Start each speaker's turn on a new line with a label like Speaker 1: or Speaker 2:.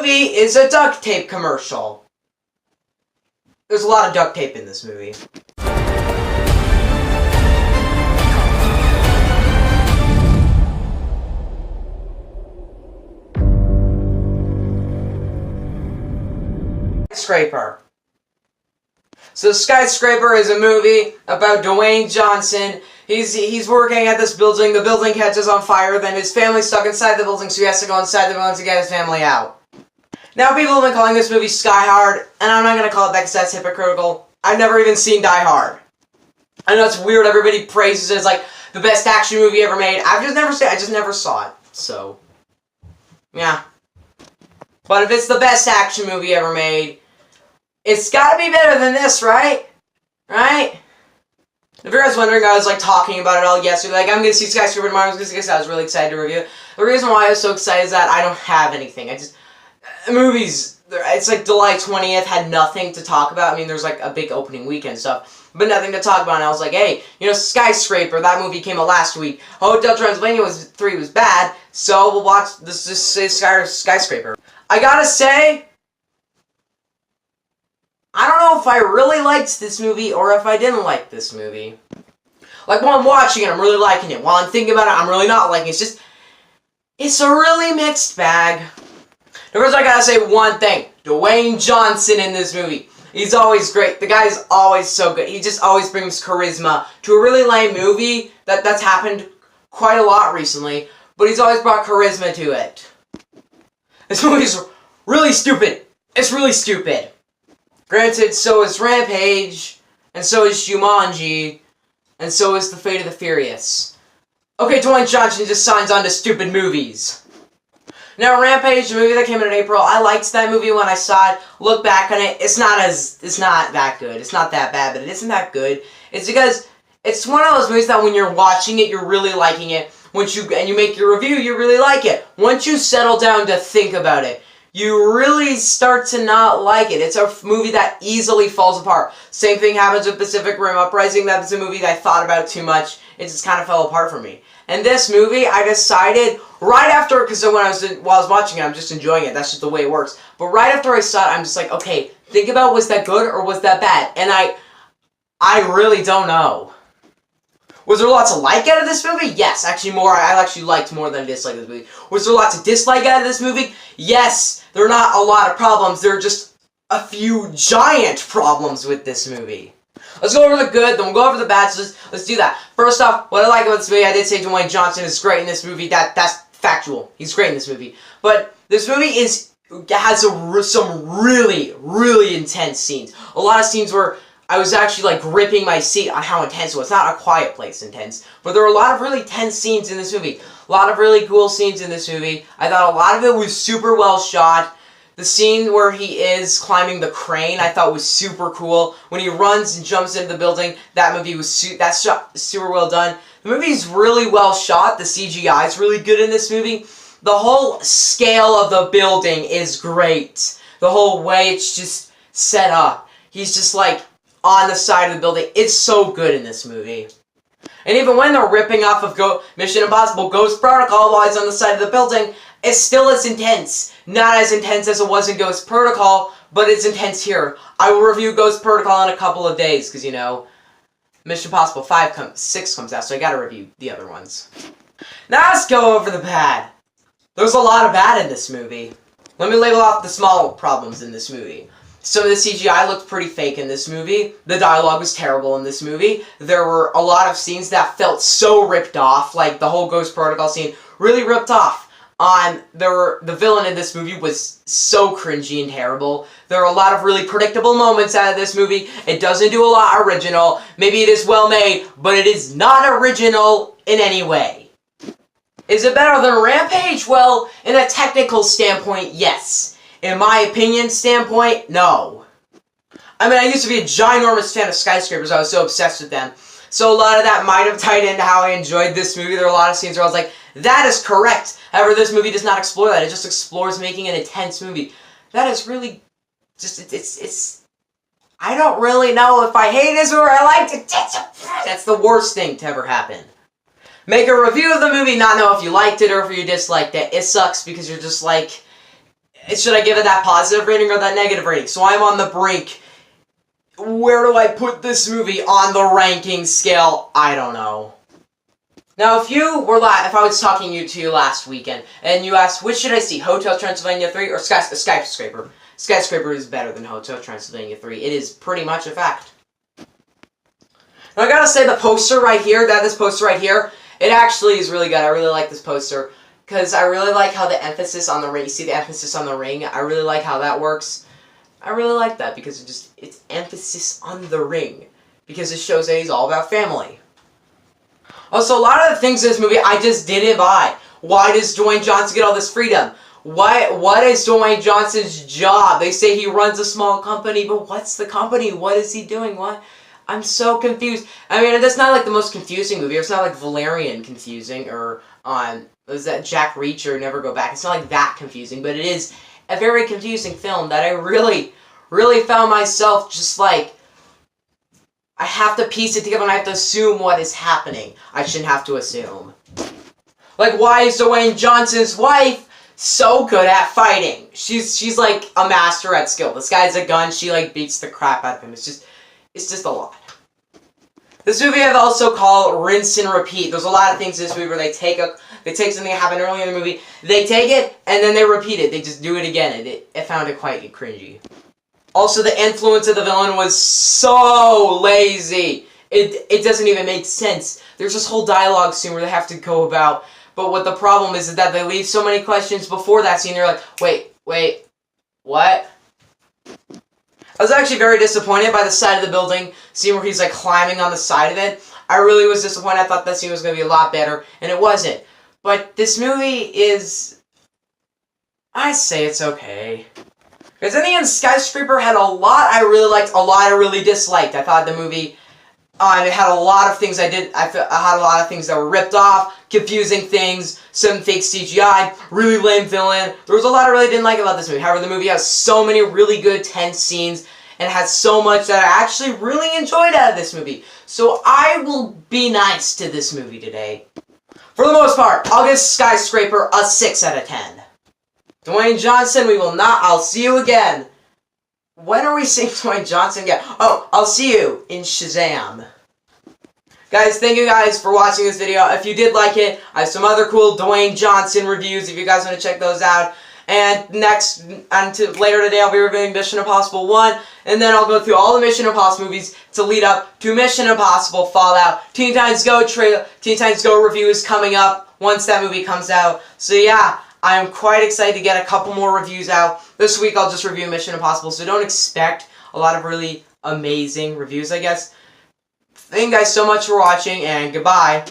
Speaker 1: movie is a duct tape commercial. There's a lot of duct tape in this movie. Skyscraper. So Skyscraper is a movie about Dwayne Johnson. He's working at this building. The building catches on fire. Then his family's stuck inside the building, so he has to go inside the building to get his family out. Now people have been calling this movie Sky Hard, and I'm not going to call it that because that's hypocritical. I've never even seen Die Hard. I know it's weird. Everybody praises it as like the best action movie ever made. I just never saw it. So, yeah. But if it's the best action movie ever made, it's gotta be better than this, right? Right? If you guys wondering, I was like talking about it all yesterday. Like, I'm gonna see Skyscraper tomorrow. I was really excited to review it. The reason why I was so excited is that I don't have anything. Movies, it's like July 20th, had nothing to talk about. I mean, there's like a big opening weekend stuff, but nothing to talk about. And I was like, hey, you know, Skyscraper, that movie came out last week. Hotel Transylvania 3 was bad, so we'll watch this Skyscraper. I gotta say, I don't know if I really liked this movie or if I didn't like this movie. Like, while I'm watching it, I'm really liking it. While I'm thinking about it, I'm really not liking it. It's a really mixed bag. First, I gotta say one thing. Dwayne Johnson in this movie. He's always great. The guy's always so good. He just always brings charisma to a really lame movie that's happened quite a lot recently, but he's always brought charisma to it. This movie's really stupid. It's really stupid. Granted, so is Rampage, and so is Jumanji, and so is The Fate of the Furious. Okay, Dwayne Johnson just signs on to stupid movies. Now, Rampage, the movie that came out in April, I liked that movie when I saw it. Look back on it, it's not that good. It's not that bad, but it isn't that good. It's because it's one of those movies that when you're watching it, you're really liking it. And you make your review, you really like it. Once you settle down to think about it, you really start to not like it. It's a movie that easily falls apart. Same thing happens with Pacific Rim Uprising. That's a movie that I thought about too much. It just kind of fell apart for me. And this movie, I decided right after, because while I was watching it, I'm just enjoying it. That's just the way it works. But right after I saw it, I'm just like, okay, think about, was that good or was that bad? And I really don't know. Was there lots to like out of this movie? Yes, actually more. I actually liked more than I disliked this movie. Was there lots to dislike out of this movie? Yes. There are not a lot of problems. There are just a few giant problems with this movie. Let's go over the good, then we'll go over the bad, so let's do that. First off, what I like about this movie, I did say Dwayne Johnson is great in this movie. That's factual. He's great in this movie. But this movie has some really, really intense scenes. A lot of scenes where I was actually like gripping my seat on how intense it was. Not A Quiet Place intense, but there were a lot of really tense scenes in this movie. A lot of really cool scenes in this movie. I thought a lot of it was super well shot. The scene where he is climbing the crane, I thought was super cool. When he runs and jumps into the building, that movie was that's shot super well done. The movie's really well shot. The CGI is really good in this movie. The whole scale of the building is great. The whole way it's just set up. He's just like on the side of the building. It's so good in this movie. And even when they're ripping off of Mission Impossible Ghost Protocol while he's on the side of the building, it's still as intense. Not as intense as it was in Ghost Protocol, but it's intense here. I will review Ghost Protocol in a couple of days, because, you know, Mission Impossible 6 comes out, so I gotta review the other ones. Now let's go over the bad. There's a lot of bad in this movie. Let me label off the small problems in this movie. Some of the CGI looked pretty fake in this movie. The dialogue was terrible in this movie. There were a lot of scenes that felt so ripped off, like the whole Ghost Protocol scene, really ripped off. The villain in this movie was so cringy and terrible. There are a lot of really predictable moments out of this movie. It doesn't do a lot original. Maybe it is well made, but it is not original in any way. Is it better than Rampage? Well, in a technical standpoint, yes. In my opinion standpoint, no. I mean, I used to be a ginormous fan of Skyscrapers. I was so obsessed with them. So a lot of that might have tied into how I enjoyed this movie. There are a lot of scenes where I was like, that is correct. However, this movie does not explore that. It just explores making an intense movie. That is really just, it's I don't really know if I hate this or I liked it. That's the worst thing to ever happen. Make a review of the movie, not know if you liked it or if you disliked it. It sucks because you're just like, should I give it that positive rating or that negative rating? So I'm on the brink. Where do I put this movie on the ranking scale? I don't know. Now, if I was talking to you last weekend, and you asked, which should I see, Hotel Transylvania 3 or Skyscraper? Skyscraper is better than Hotel Transylvania 3. It is pretty much a fact. Now, I gotta say, the poster right here, this poster right here, it actually is really good. I really like this poster, because I really like how the emphasis on the ring, you see the emphasis on the ring? I really like how that works. I really like that, because it's emphasis on the ring, because it shows that he's all about family. Also, a lot of the things in this movie I just didn't buy. Why does Dwayne Johnson get all this freedom? What is Dwayne Johnson's job? They say he runs a small company, but what's the company? What is he doing? What? I'm so confused. I mean, that's not like the most confusing movie. It's not like Valerian confusing, or was that Jack Reacher, Never Go Back. It's not like that confusing, but it is a very confusing film that I really, really found myself just like, I have to piece it together and I have to assume what is happening. I shouldn't have to assume. Like, why is Dwayne Johnson's wife so good at fighting? She's like a master at skill. This guy's a gun, she like beats the crap out of him. It's just a lot. This movie I've also called rinse and repeat. There's a lot of things in this movie where they take something that happened earlier in the movie, they take it, and then they repeat it. They just do it again, and I found it quite cringy. Also, the influence of the villain was so lazy. It doesn't even make sense. There's this whole dialogue scene where they have to go about, but what the problem is that they leave so many questions before that scene. They're like, wait, what? I was actually very disappointed by the side of the building scene where he's like climbing on the side of it. I really was disappointed. I thought that scene was going to be a lot better, and it wasn't. But this movie is, I say it's okay. Because in the end, Skyscraper had a lot I really liked, a lot I really disliked. I thought the movie, it had a lot of things I had a lot of things that were ripped off, confusing things, some fake CGI, really lame villain. There was a lot I really didn't like about this movie. However, the movie has so many really good tense scenes, and has so much that I actually really enjoyed out of this movie. So I will be nice to this movie today. For the most part, I'll give Skyscraper a 6 out of 10. Dwayne Johnson, I'll see you again. When are we seeing Dwayne Johnson again? Oh, I'll see you in Shazam. Guys, thank you guys for watching this video. If you did like it, I have some other cool Dwayne Johnson reviews if you guys want to check those out. And later today, I'll be reviewing Mission Impossible 1, and then I'll go through all the Mission Impossible movies to lead up to Mission Impossible Fallout. Teen Titans Go review is coming up once that movie comes out. So yeah, I'm quite excited to get a couple more reviews out. This week I'll just review Mission Impossible, so don't expect a lot of really amazing reviews, I guess. Thank you guys so much for watching, and goodbye.